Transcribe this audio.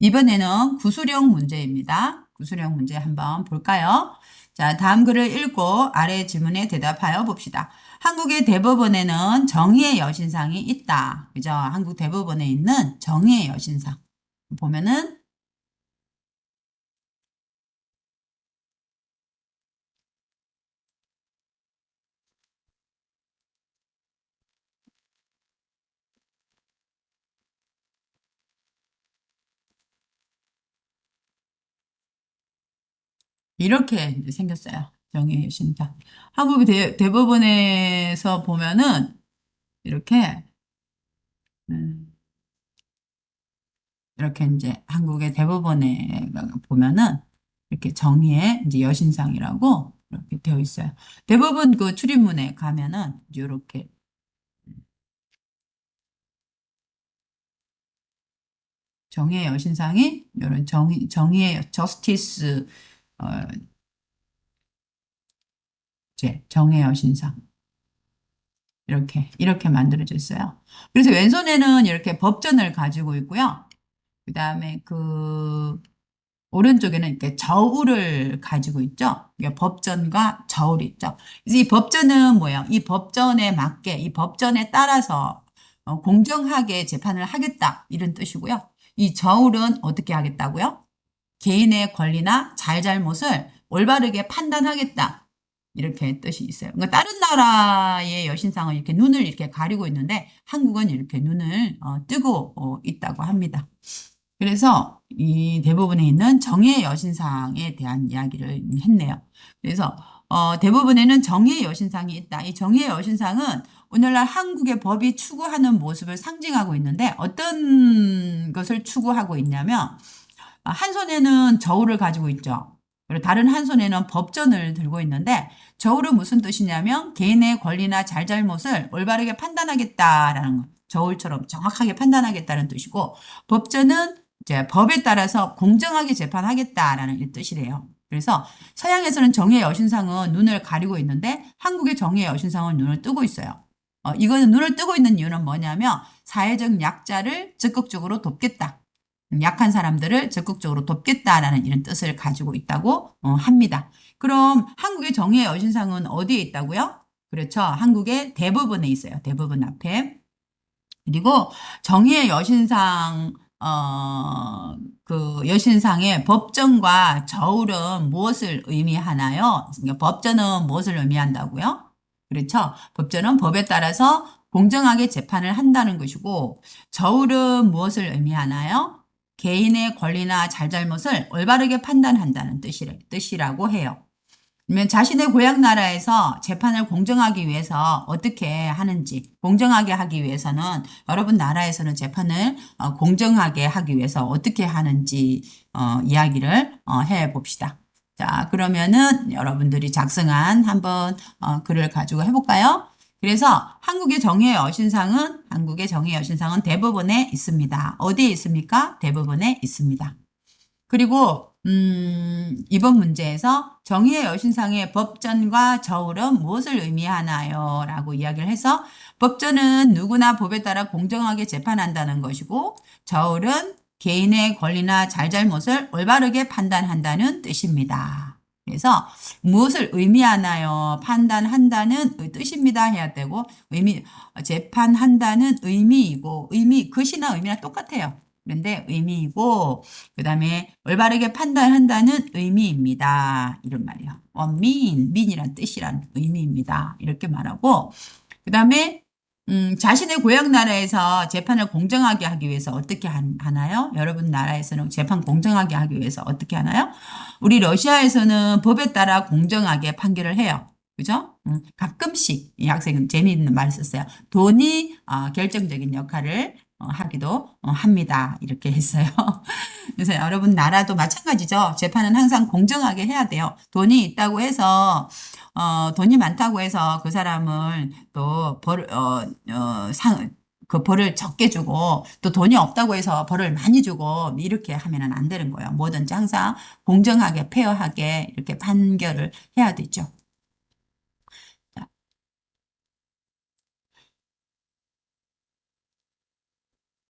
이번에는 구술형 문제입니다. 구술형 문제 한번 볼까요? 자, 다음 글을 읽고 아래 질문에 대답하여 봅시다. 한국의 대법원에는 정의의 여신상이 있다. 그죠? 한국 대법원에 있는 정의의 여신상. 보면은 이렇게 이제 생겼어요. 정의의 여신상. 한국 대법원에서 보면은 이렇게 음, 이렇게 이제 한국의 대법원에 보면은 이렇게 정의의 이제 여신상이라고 이렇게 되어 있어요. 대법원 그 출입문에 가면은 이렇게 정의의 여신상이 이런 정의의 저스티스 어 이제 정의의 여신상 이렇게 만들어져 있어요. 그래서 왼손에는 이렇게 법전을 가지고 있고요. 그다음에 그 오른쪽에는 이렇게 저울을 가지고 있죠. 이게 법전과 저울이 있죠. 그래서 이 법전은 뭐예요? 이 법전에 맞게, 이 법전에 따라서 공정하게 재판을 하겠다. 이런 뜻이고요. 이 저울은 어떻게 하겠다고요? 개인의 권리나 잘잘못을 올바르게 판단하겠다. 이렇게 뜻이 있어요. 그러니까 다른 나라의 여신상은 이렇게 눈을 이렇게 가리고 있는데 한국은 이렇게 눈을 뜨고 있다고 합니다. 그래서 이 대부분에 있는 정의의 여신상에 대한 이야기를 했네요. 그래서 대부분에는 정의의 여신상이 있다. 이 정의의 여신상은 오늘날 한국의 법이 추구하는 모습을 상징하고 있는데 어떤 것을 추구하고 있냐면 한 손에는 저울을 가지고 있죠. 그리고 다른 한 손에는 법전을 들고 있는데 저울은 무슨 뜻이냐면 개인의 권리나 잘잘못을 올바르게 판단하겠다라는 거. 저울처럼 정확하게 판단하겠다는 뜻이고 법전은 이제 법에 따라서 공정하게 재판하겠다라는 이 뜻이래요. 그래서 서양에서는 정의의 여신상은 눈을 가리고 있는데 한국의 정의의 여신상은 눈을 뜨고 있어요. 이거는 눈을 뜨고 있는 이유는 뭐냐면 사회적 약자를 적극적으로 돕겠다. 약한 사람들을 적극적으로 돕겠다라는 이런 뜻을 가지고 있다고 합니다. 그럼 한국의 정의의 여신상은 어디에 있다고요? 그렇죠. 한국의 대법원에 있어요. 대법원 앞에. 그리고 정의의 여신상 그 여신상의 법전과 저울은 무엇을 의미하나요? 그러니까 법전은 무엇을 의미한다고요? 그렇죠. 법전은 법에 따라서 공정하게 재판을 한다는 것이고 저울은 무엇을 의미하나요? 개인의 권리나 잘잘못을 올바르게 판단한다는 뜻이라고 해요. 그러면 자신의 고향 나라에서 재판을 공정하기 위해서 어떻게 하는지, 공정하게 하기 위해서는 여러분 나라에서는 재판을 공정하게 하기 위해서 어떻게 하는지 이야기를 해 봅시다. 자, 그러면은 여러분들이 작성한 한번 글을 가지고 해볼까요? 그래서 한국의 정의의 여신상은 대법원에 있습니다. 어디에 있습니까? 대법원에 있습니다. 그리고 이번 문제에서 정의의 여신상의 법전과 저울은 무엇을 의미하나요? 라고 이야기를 해서 법전은 누구나 법에 따라 공정하게 재판한다는 것이고 저울은 개인의 권리나 잘잘못을 올바르게 판단한다는 뜻입니다. 그래서 무엇을 의미하나요? 판단한다는 뜻입니다 해야 되고 재판한다는 의미이고 글씨나 의미나 똑같아요. 그런데 의미이고 그다음에 올바르게 판단한다는 의미입니다. 이런 말이요. 민이란 뜻이란 의미입니다. 이렇게 말하고 그다음에 자신의 고향 나라에서 재판을 공정하게 하기 위해서 어떻게 하나요? 여러분 나라에서는 재판 공정하게 하기 위해서 어떻게 하나요? 우리 러시아에서는 법에 따라 공정하게 판결을 해요. 그죠? 가끔씩 이 학생은 재미있는 말을 썼어요. 돈이 결정적인 역할을 하기도 합니다. 이렇게 했어요. 그래서 여러분 나라도 마찬가지죠. 재판은 항상 공정하게 해야 돼요. 돈이 있다고 해서 돈이 많다고 해서 그 사람을 또 그 벌을 적게 주고 또 돈이 없다고 해서 벌을 많이 주고 이렇게 하면은 안 되는 거예요. 뭐든지 항상 공정하게 페어하게 이렇게 판결을 해야 되죠.